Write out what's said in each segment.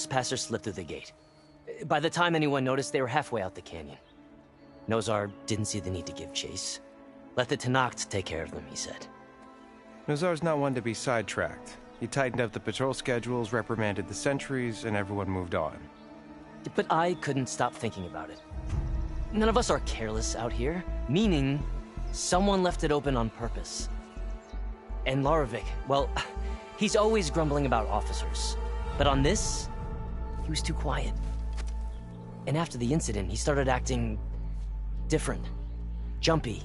trespassers slipped through the gate. By the time anyone noticed, they were halfway out the canyon. Nozar didn't see the need to give chase. Let the Tenakth take care of them, he said. Nozar's not one to be sidetracked. He tightened up the patrol schedules, reprimanded the sentries, and everyone moved on. But I couldn't stop thinking about it. None of us are careless out here, meaning someone left it open on purpose. And Larovic, well, he's always grumbling about officers. But on this, he was too quiet. And after the incident, he started acting different, jumpy.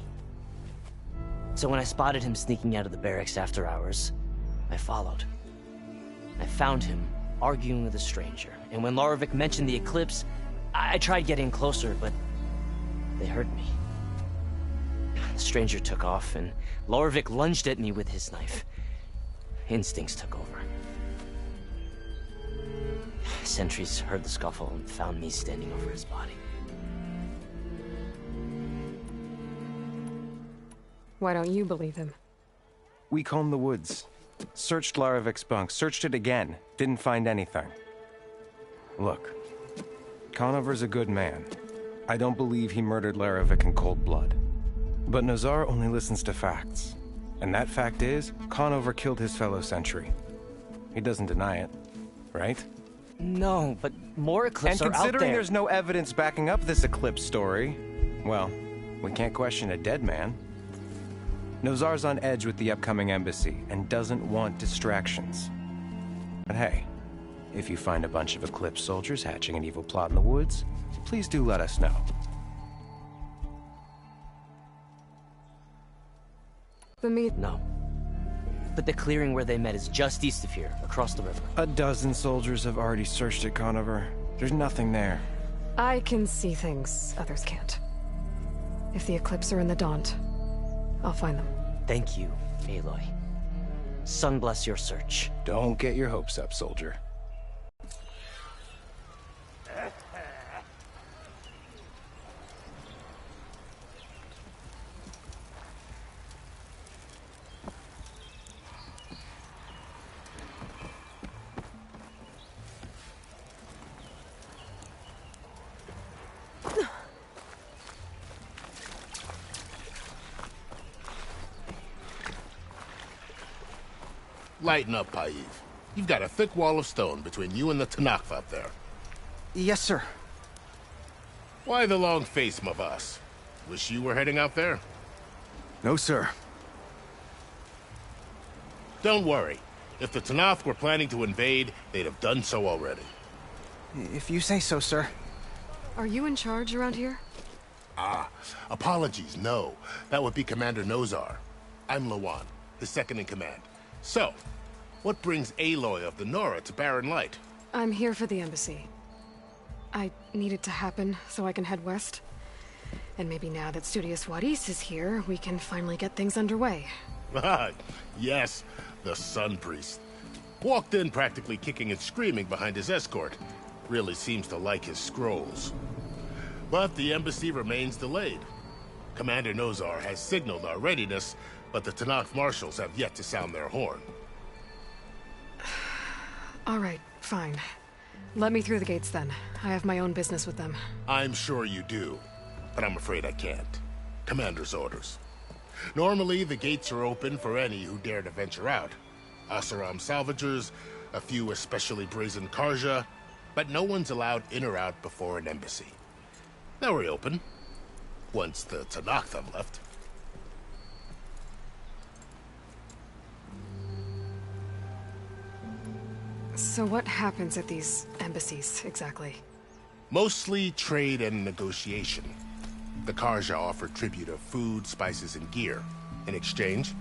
So when I spotted him sneaking out of the barracks after hours, I followed. I found him arguing with a stranger. And when Larovic mentioned the eclipse, I tried getting closer, but they heard me. The stranger took off, and Larovic lunged at me with his knife. Instincts took over. Sentries heard the scuffle and found me standing over his body. Why don't you believe him? We combed the woods. Searched Larovic's bunk, searched it again. Didn't find anything. Look, Conover's a good man. I don't believe he murdered Larovic in cold blood. But Nozar only listens to facts. And that fact is, Conover killed his fellow sentry. He doesn't deny it, right? No, but more eclipses are out there. And considering there's no evidence backing up this eclipse story, well, we can't question a dead man. Nozar's on edge with the upcoming embassy and doesn't want distractions. But hey, if you find a bunch of Eclipse soldiers hatching an evil plot in the woods, please do let us know. No. But the clearing where they met is just east of here, across the river. A dozen soldiers have already searched it, Conover. There's nothing there. I can see things others can't. If the Eclipse are in the Daunt, I'll find them. Thank you, Aloy. Sun bless your search. Don't get your hopes up, soldier. Lighten up, Paiv. You've got a thick wall of stone between you and the Tenakth up there. Yes, sir. Why the long face, my boss? Wish you were heading out there? No, sir. Don't worry. If the Tenakth were planning to invade, they'd have done so already. If you say so, sir. Are you in charge around here? Ah, apologies, no. That would be Commander Nozar. I'm Lawan, his second in command. So, what brings Aloy of the Nora to Barren Light? I'm here for the embassy. I need it to happen so I can head west. And maybe now that Studious Wadis is here, we can finally get things underway. Ah, yes, the Sun Priest. Walked in practically kicking and screaming behind his escort. Really seems to like his scrolls. But the embassy remains delayed. Commander Nozar has signaled our readiness, but the Tenakth marshals have yet to sound their horn. All right, fine. Let me through the gates then. I have my own business with them. I'm sure you do, but I'm afraid I can't. Commander's orders. Normally, the gates are open for any who dare to venture out. Asaram salvagers, a few especially brazen Karja, but no one's allowed in or out before an embassy. They'll reopen, once the Tenakth have left. So what happens at these embassies, exactly? Mostly trade and negotiation. The Karja offer tribute of food, spices, and gear. In exchange,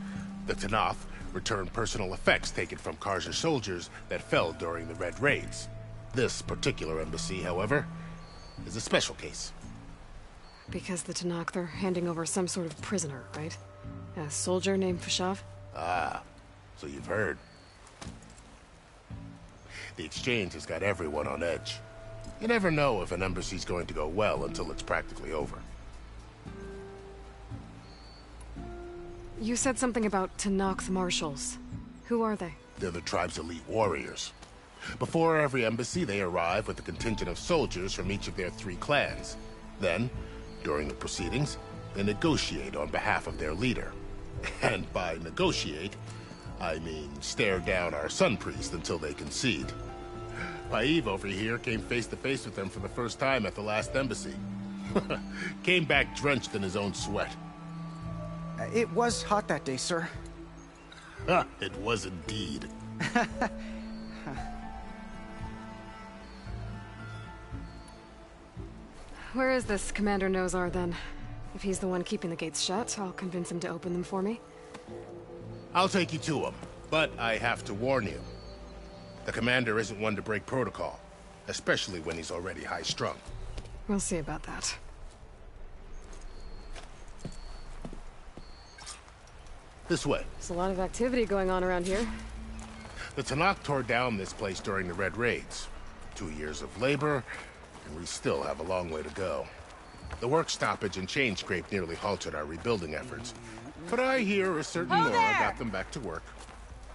the Tenakth return personal effects taken from Karja soldiers that fell during the Red Raids. This particular embassy, however, is a special case. Because the Tenakth are handing over some sort of prisoner, right? A soldier named Fashav? Ah, so you've heard. The exchange has got everyone on edge. You never know if an embassy's going to go well until it's practically over. You said something about Tenakth marshals. Who are they? They're the tribe's elite warriors. Before every embassy, they arrive with a contingent of soldiers from each of their 3 clans. Then, during the proceedings, they negotiate on behalf of their leader. And by negotiate, I mean stare down our sun priest until they concede. Paiv over here came face to face with them for the first time at the last embassy. Came back drenched in his own sweat. It was hot that day, sir. It was indeed. Where is this Commander Nozar, then? If he's the one keeping the gates shut, I'll convince him to open them for me. I'll take you to him, but I have to warn you. The commander isn't one to break protocol, especially when he's already high-strung. We'll see about that. This way. There's a lot of activity going on around here. The Tanakh tore down this place during the Red Raids. 2 years of labor, and we still have a long way to go. The work stoppage and chain scrape nearly halted our rebuilding efforts. But I hear a certain Nora got them back to work.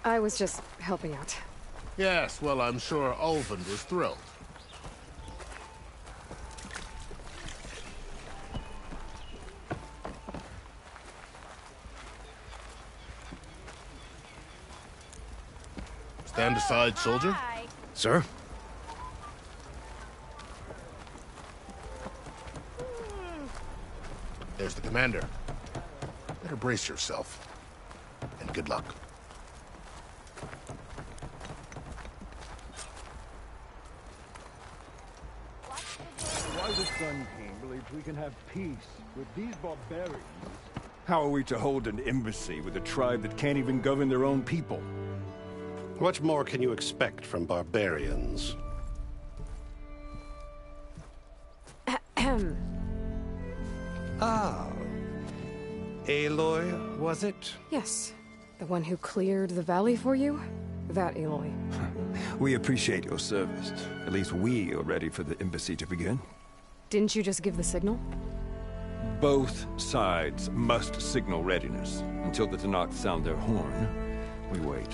I was just helping out. Yes, well, I'm sure Ulvund was thrilled. Stand aside, soldier. Sir? There's the commander. Better brace yourself. And good luck. Why the Sun King believes we can have peace with these barbarians? How are we to hold an embassy with a tribe that can't even govern their own people? What more can you expect from barbarians? Ah. Aloy, was it? Yes. The one who cleared the valley for you? That Aloy. We appreciate your service. At least we are ready for the embassy to begin. Didn't you just give the signal? Both sides must signal readiness. Until the Tanakh sound their horn, we wait.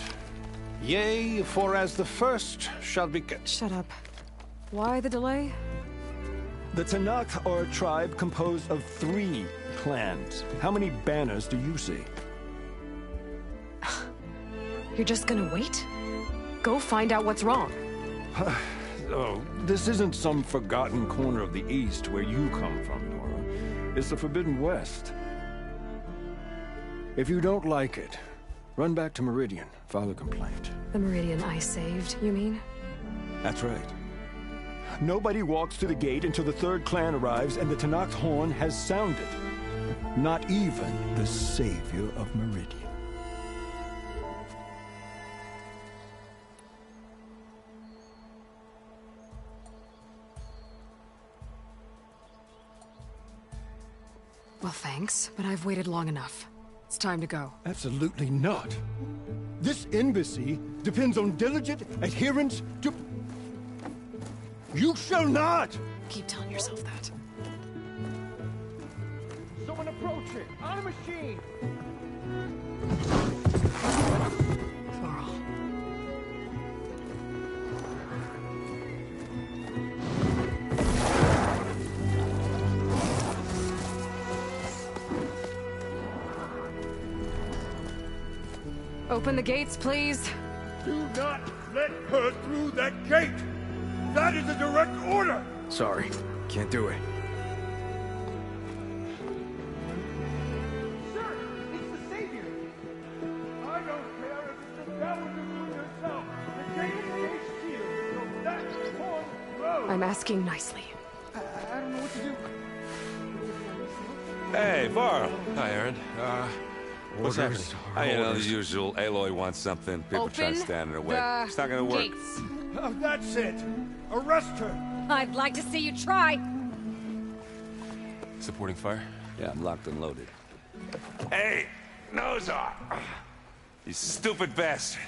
Yea, for as the first shall be... Shut up. Why the delay? The Tanakh are a tribe composed of 3 clans. How many banners do you see? You're just gonna wait? Go find out what's wrong. Oh, this isn't some forgotten corner of the East where you come from, Nora. It's the Forbidden West. If you don't like it, run back to Meridian, file a complaint. The Meridian I saved, you mean? That's right. Nobody walks to the gate until the 3rd clan arrives and the Tanakh's horn has sounded. Not even the savior of Meridian. Well, thanks, but I've waited long enough. It's time to go. Absolutely not. This embassy depends on diligent adherence to... You shall not! Keep telling yourself that. Someone approach it! On a machine! Varl. Open the gates, please. Do not let her through that gate! That is a direct order! Sorry. Can't do it. Sir, it's the Savior! I don't care if it's the devil to do yourself! The gate is sealed, so that horn goes! I'm asking nicely. I don't know what to do. Hey, Varl. Hi, Aaron. What's happening? You know, the usual. Aloy wants something. People try to stand in her way. It's not gonna work. Gates. Oh, that's it! Arrest her! I'd like to see you try. Supporting fire? Yeah, I'm locked and loaded. Hey, Nozar! You stupid bastard.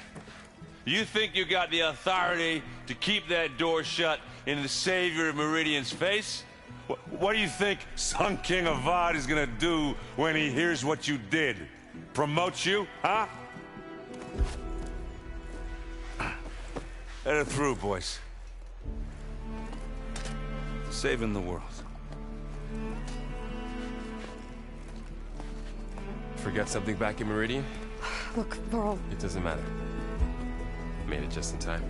You think you got the authority to keep that door shut in the savior of Meridian's face? What do you think Sun King Avad is gonna do when he hears what you did? Promote you, huh? Let her through, boys. Saving the world. Forget something back in Meridian? Look, Varl, It doesn't matter. Made it just in time.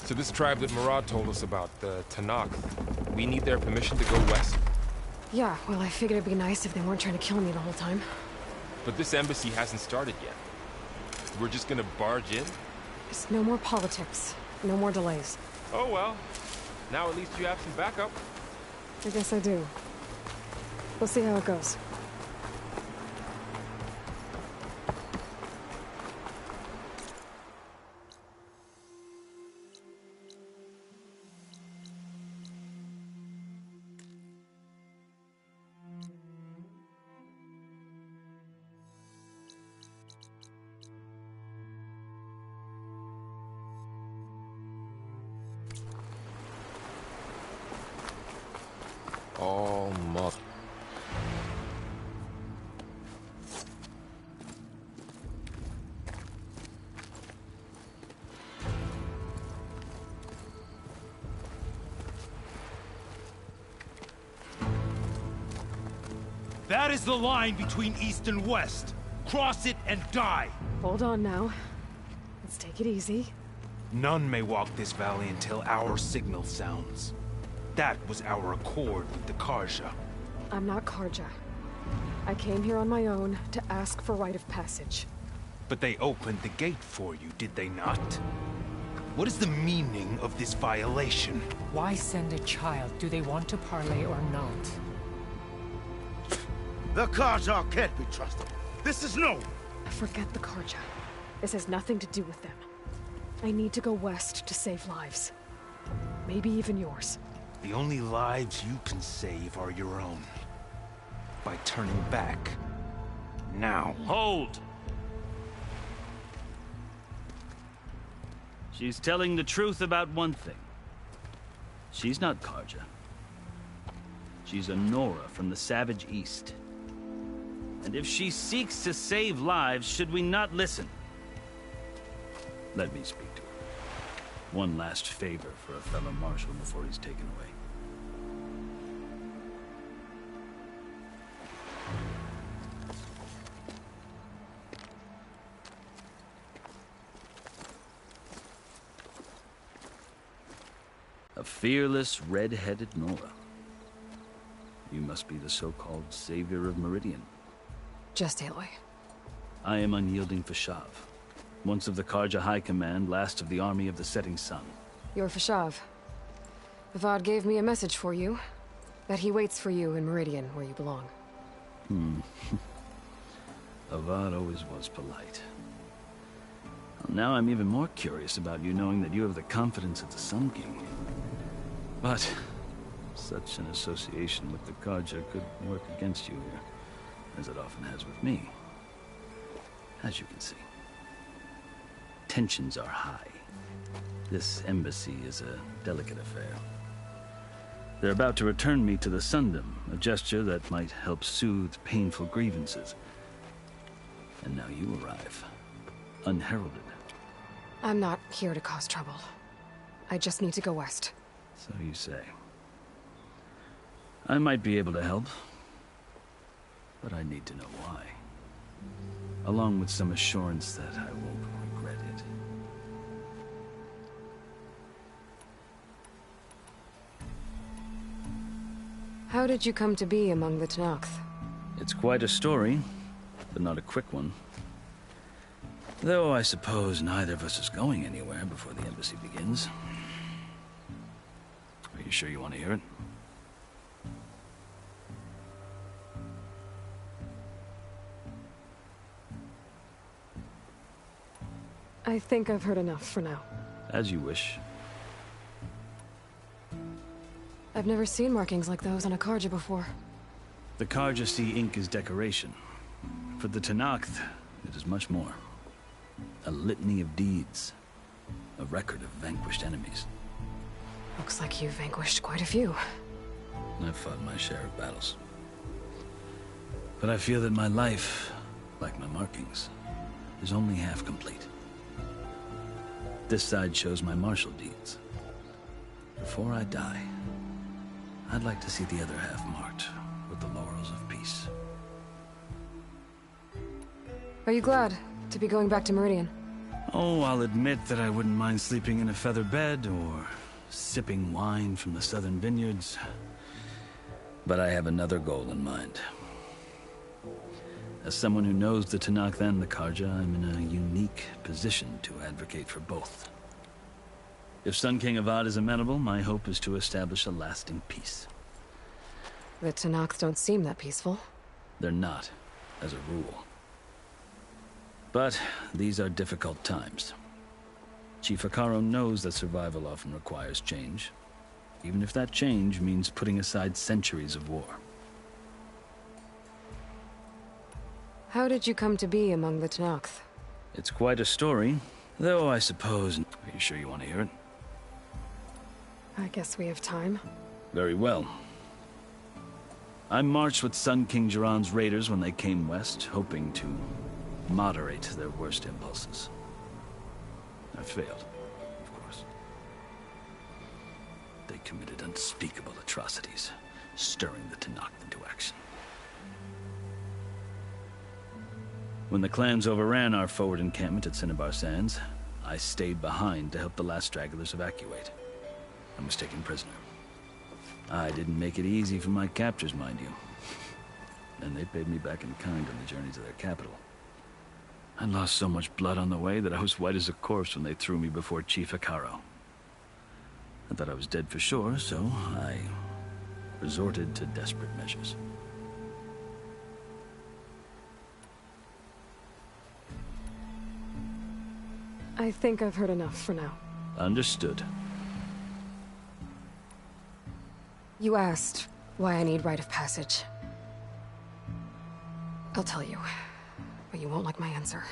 So this tribe that Murad told us about, the Tanakh, we need their permission to go west? yeah, well, I figured it'd be nice if they weren't trying to kill me the whole time. But this embassy hasn't started yet. We're just gonna barge in? Just no more politics. No more delays. Oh well. Now at least you have some backup. I guess I do. We'll see how it goes. Oh, mother. That is the line between East and West. Cross it and die. Hold on now. Let's take it easy. None may walk this valley until our signal sounds. That was our accord with the Karja. I'm not Karja. I came here on my own to ask for rite of passage. But they opened the gate for you, did they not? What is the meaning of this violation? Why send a child? Do they want to parley or not? The Karja can't be trusted. This is no... Forget the Karja. This has nothing to do with them. I need to go west to save lives. Maybe even yours. The only lives you can save are your own. By turning back. Now. Hold! She's telling the truth about one thing. She's not Karja. She's a Nora from the Savage East. And if she seeks to save lives, should we not listen? Let me speak to her. One last favor for a fellow marshal before he's taken away. A fearless, red-headed Nora. You must be the so-called savior of Meridian. Just Aloy. I am unyielding Fashav. Once of the Karja High Command, last of the army of the Setting Sun. You're Fashav. Avad gave me a message for you. That he waits for you in Meridian, where you belong. Avad always was polite. Well, now I'm even more curious about you knowing that you have the confidence of the Sun King. But such an association with the Karja could work against you here, as it often has with me. As you can see. Tensions are high. This embassy is a delicate affair. They're about to return me to the Sundom, a gesture that might help soothe painful grievances. And now you arrive, unheralded. I'm not here to cause trouble. I just need to go west. So you say. I might be able to help, but I need to know why. Along with some assurance that I won't regret it. How did you come to be among the Tanakh? It's quite a story, but not a quick one. Though I suppose neither of us is going anywhere before the embassy begins. Are you sure you want to hear it? I think I've heard enough for now. As you wish. I've never seen markings like those on a Karja before. The Karja see ink as decoration. For the Tanakh, it is much more. A litany of deeds. A record of vanquished enemies. Looks like you've vanquished quite a few. I've fought my share of battles. But I feel that my life, like my markings, is only half complete. This side shows my martial deeds. Before I die, I'd like to see the other half marked with the laurels of peace. Are you glad to be going back to Meridian? Oh, I'll admit that I wouldn't mind sleeping in a feather bed or sipping wine from the southern vineyards. But I have another goal in mind. As someone who knows the Tanakh and the Karja, I'm in a unique position to advocate for both. If Sun King Avad is amenable, my hope is to establish a lasting peace. The Tanakh don't seem that peaceful. They're not, as a rule. But these are difficult times. Chief Akaro knows that survival often requires change, even if that change means putting aside centuries of war. How did you come to be among the Tanakh? It's quite a story, though I suppose... Are you sure you want to hear it? I guess we have time. Very well. I marched with Sun King Jiran's raiders when they came west, hoping to moderate their worst impulses. I failed, of course. They committed unspeakable atrocities, stirring the Tanakh into action. When the clans overran our forward encampment at Cinnabar Sands, I stayed behind to help the last stragglers evacuate. I was taken prisoner. I didn't make it easy for my captors, mind you. And they paid me back in kind on the journey to their capital. I lost so much blood on the way that I was white as a corpse when they threw me before Chief Akaro. I thought I was dead for sure, so I resorted to desperate measures. I think I've heard enough for now. Understood. You asked why I need rite of passage. I'll tell you, but you won't like my answer.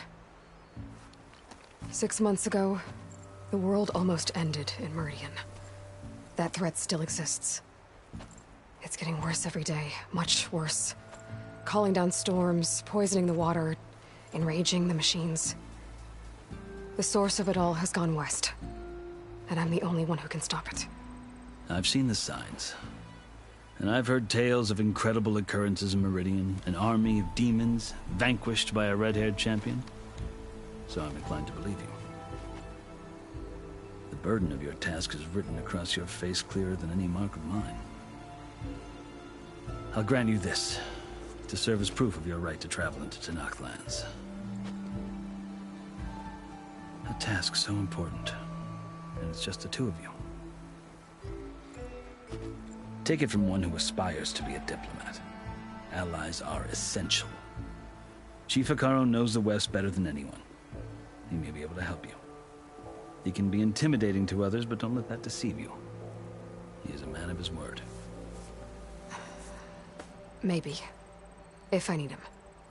6 months ago, the world almost ended in Meridian. That threat still exists. It's getting worse every day, much worse. Calling down storms, poisoning the water, enraging the machines. The source of it all has gone west, and I'm the only one who can stop it. I've seen the signs. And I've heard tales of incredible occurrences in Meridian, an army of demons vanquished by a red-haired champion. So I'm inclined to believe you. The burden of your task is written across your face clearer than any mark of mine. I'll grant you this, to serve as proof of your right to travel into Tanakh lands. A task so important, and it's just the two of you. Take it from one who aspires to be a diplomat. Allies are essential. Chief Akaro knows the West better than anyone. He may be able to help you. He can be intimidating to others, but don't let that deceive you. He is a man of his word. Maybe. If I need him.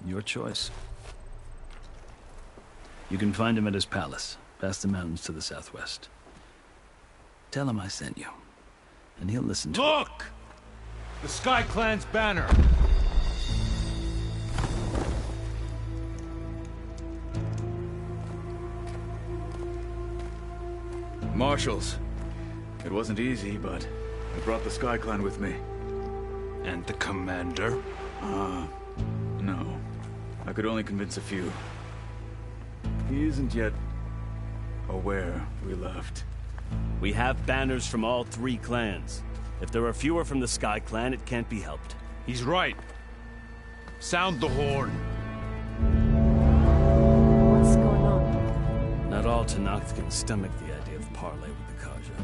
Your choice. You can find him at his palace, past the mountains to the southwest. Tell him I sent you, and he'll listen to Look! The Sky Clan's banner! Marshals. It wasn't easy, but I brought the Sky Clan with me. And the commander? No. I could only convince a few. He isn't yet aware we left. We have banners from all 3 clans. If there are fewer from the Sky Clan, it can't be helped. He's right. Sound the horn. What's going on? Not all Tanakh can stomach the idea of parley with the Karja,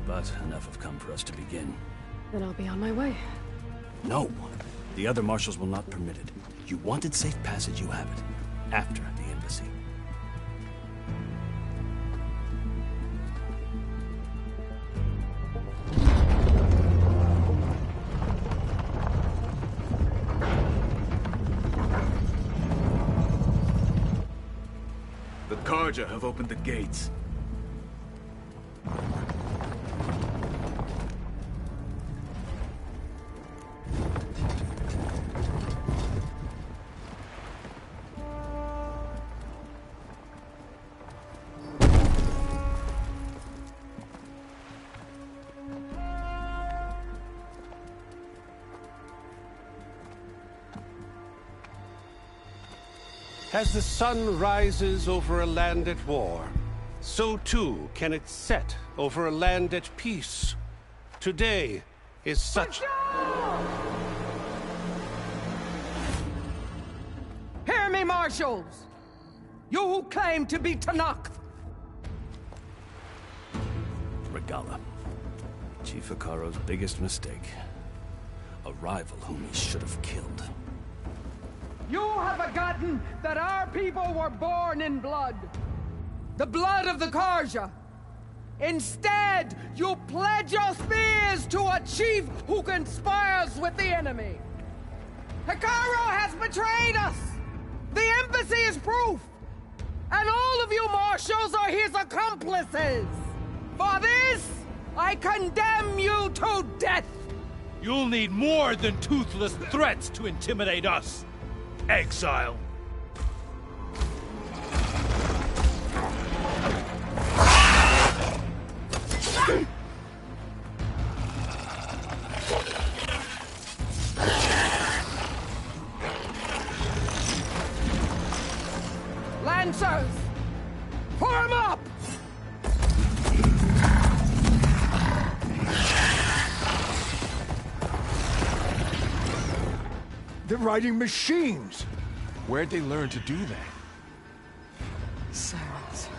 but enough have come for us to begin. Then I'll be on my way. No, the other marshals will not permit it. You wanted safe passage, you have it. After the embassy. The Karja have opened the gates. As the sun rises over a land at war, so too can it set over a land at peace. Today is such... Hear me, marshals! You who claim to be Tanakh! Regala. Chief Hikaro's biggest mistake. A rival whom he should have killed. You have forgotten that our people were born in blood. The blood of the Karja. Instead, you pledge your spears to a chief who conspires with the enemy. Hikaro has betrayed us! The embassy is proof! And all of you marshals are his accomplices! For this, I condemn you to death! You'll need more than toothless threats to intimidate us. Exile. Lancers! Form up! They're riding machines! Where'd they learn to do that? Silence.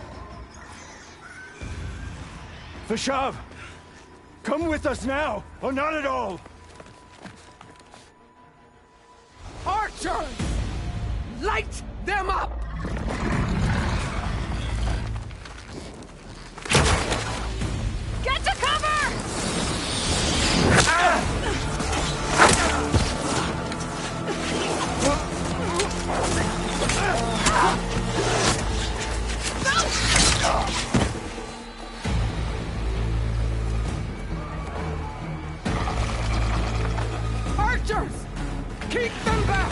Vashav! Come with us now, or not at all! Archers! Light them up! Get to cover! Archers! Keep them back!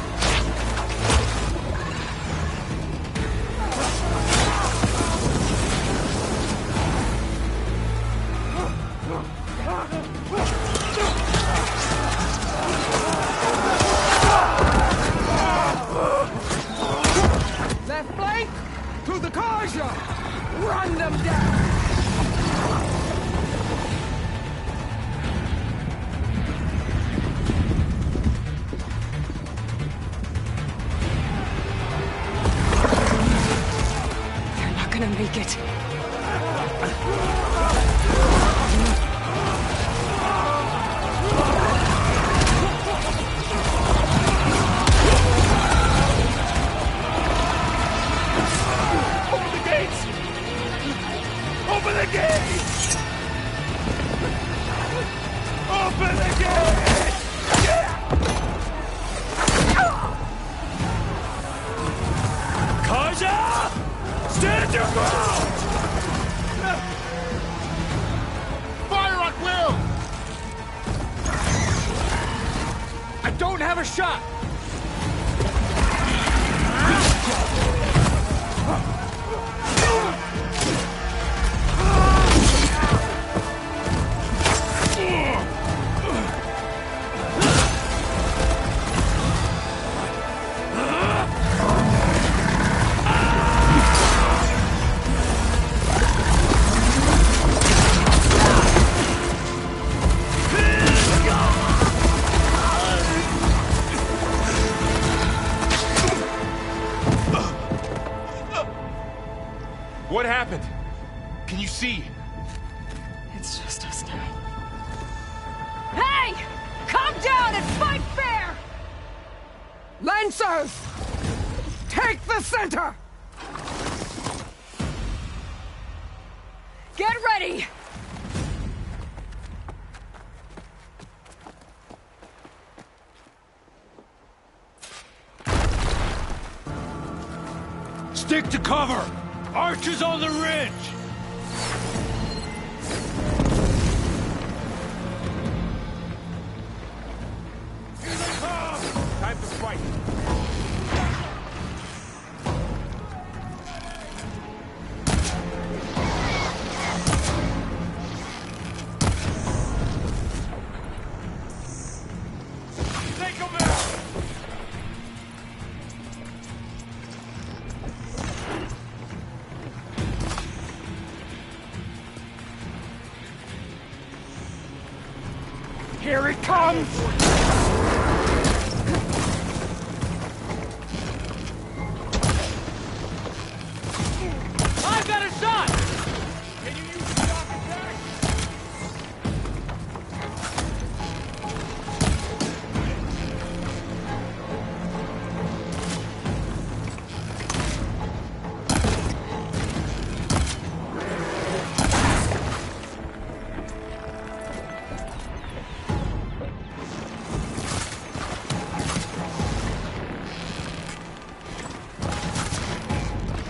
Left flank! To the Karja! Run them down! They're not gonna make it. Open the gates! Open the gates! Open the gates! Karja! Stand your ground! Fire at will! I don't have a shot! What happened? Can you see? It's just us now. Hey! Calm down and fight fair! Lancers! Take the center! Get ready! Stick to cover! Archers on the ridge! Here they come! Time to fight! Take them out! Here it comes! I've got a shot! Can you use the shock attack?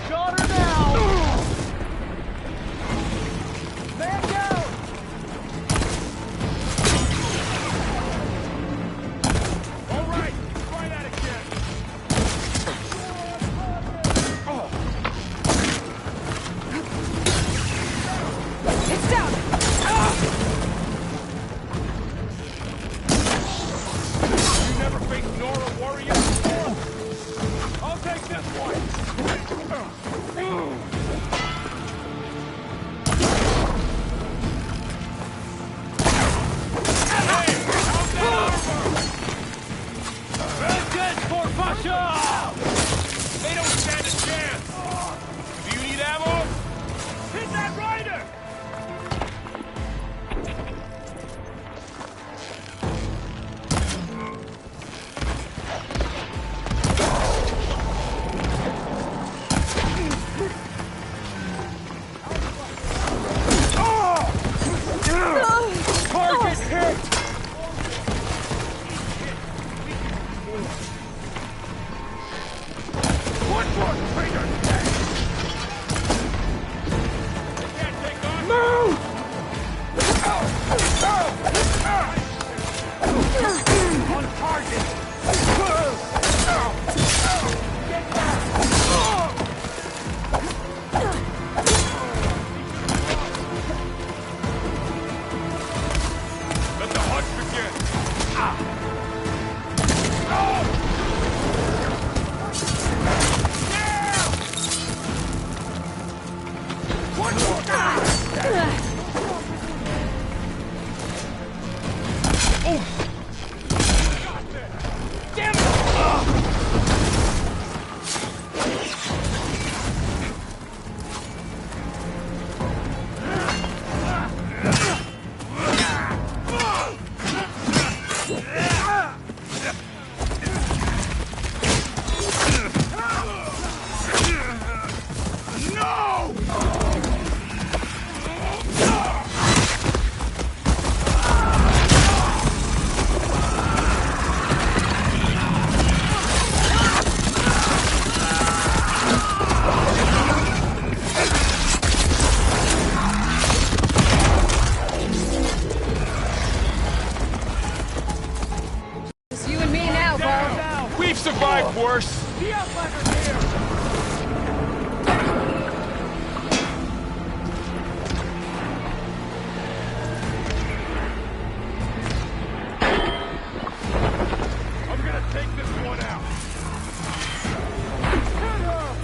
Got her now! Man down! All right, try that again. It's down! You never faced Nora Warrior before? I'll take this one. They don't stand a chance! Do you need ammo? Hit that rider! Target hit! One more traitor dead! Can't take on. Move! On target! Get back! Let the hunt begin! One more! Oh! Damn it! No! It's you and me now, Bo. We've survived worse. The Outlander's here. I'm gonna take this one out. Hit her!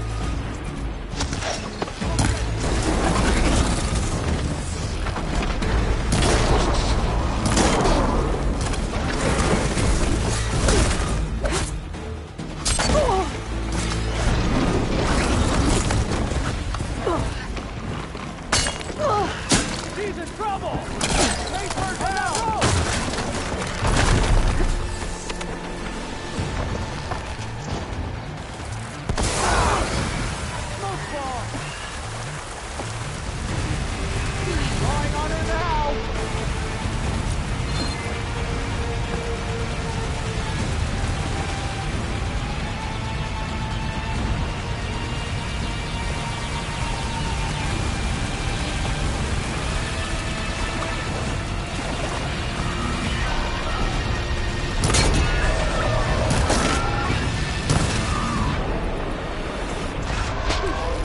He's in trouble! Stay first now! Smoke bomb! Drawing on her now!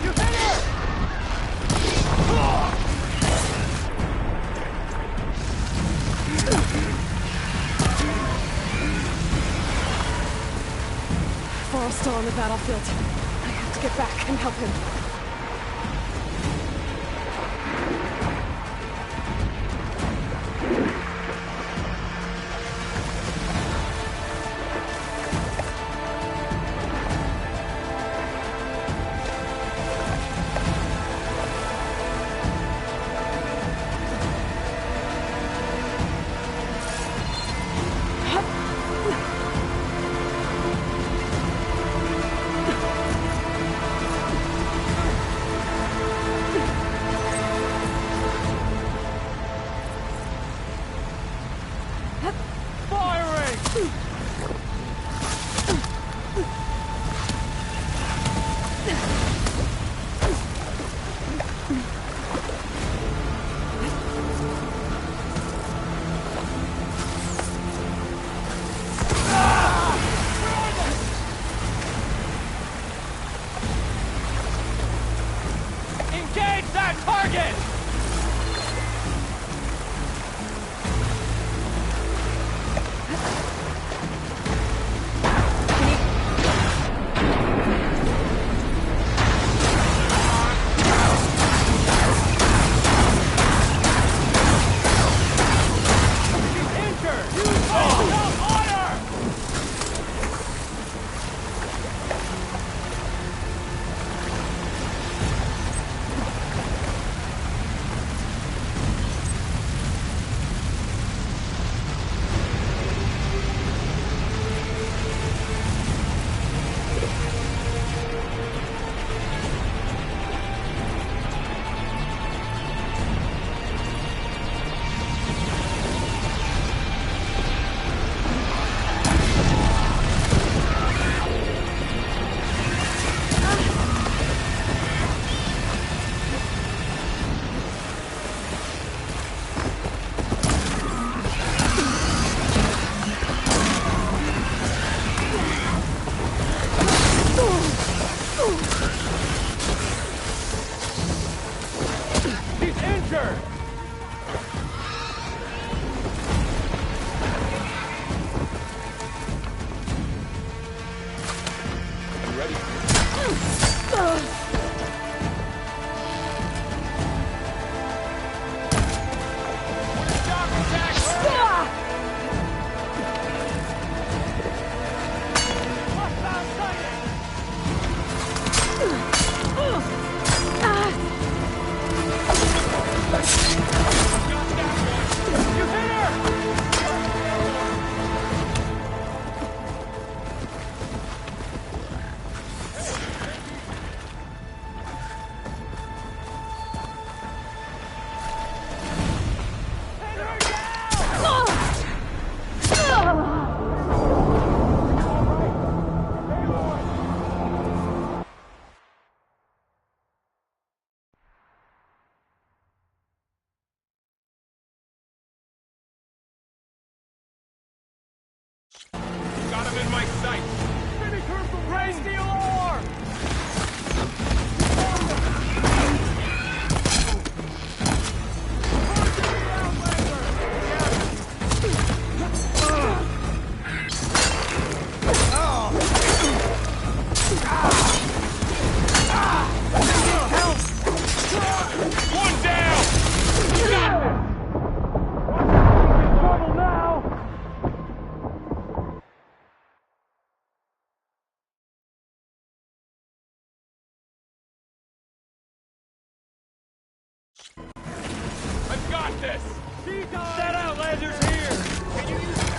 You hit her! Varl's still on the battlefield. I have to get back and help him. them in my sight! Raise the alarm! One down! Got it! Trouble now! I've got this! That Outlander's here! Can you use the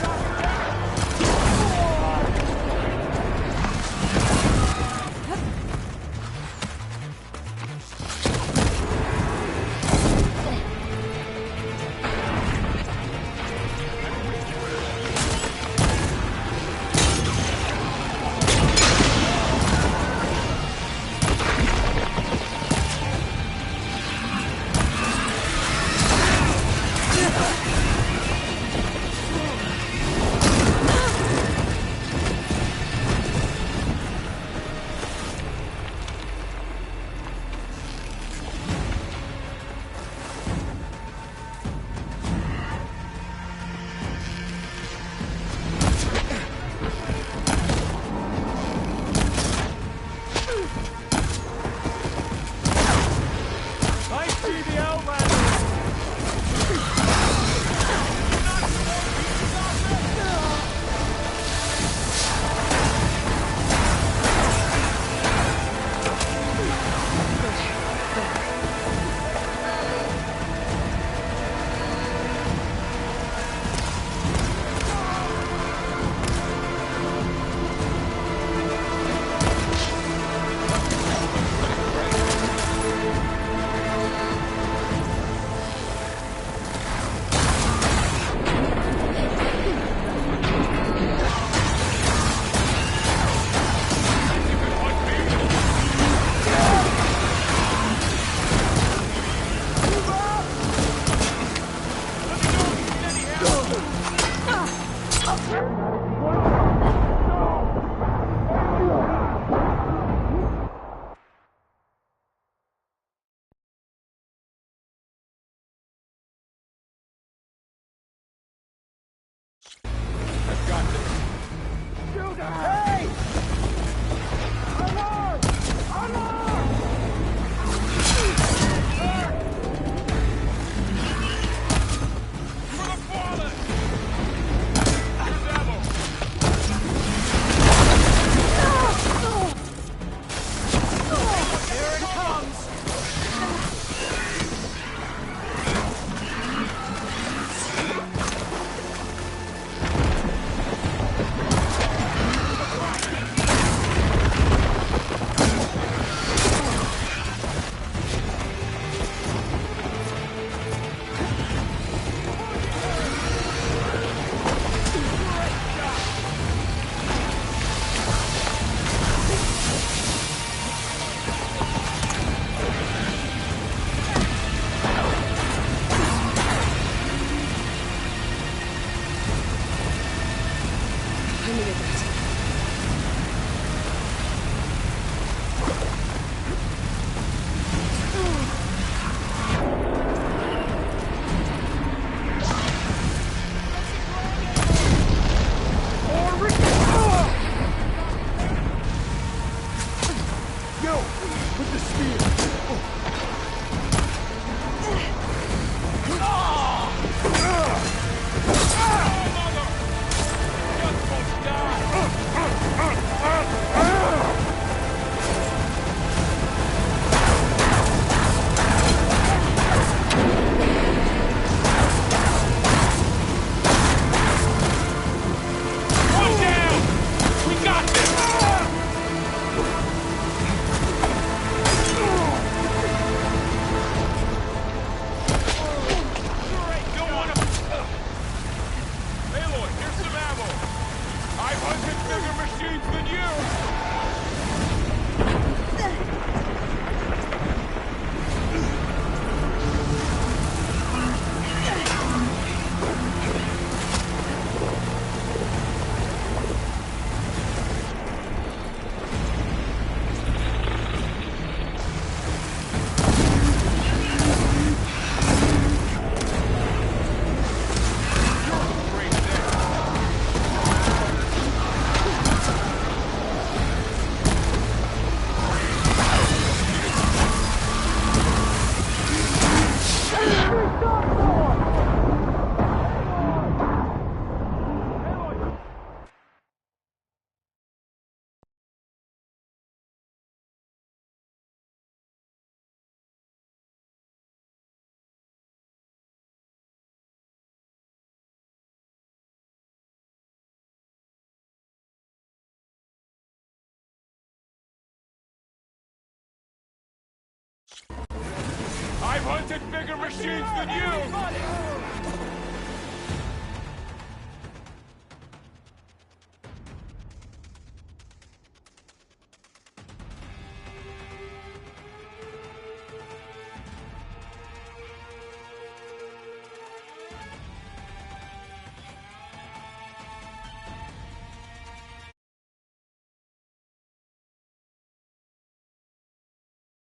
I've hunted bigger machines than you!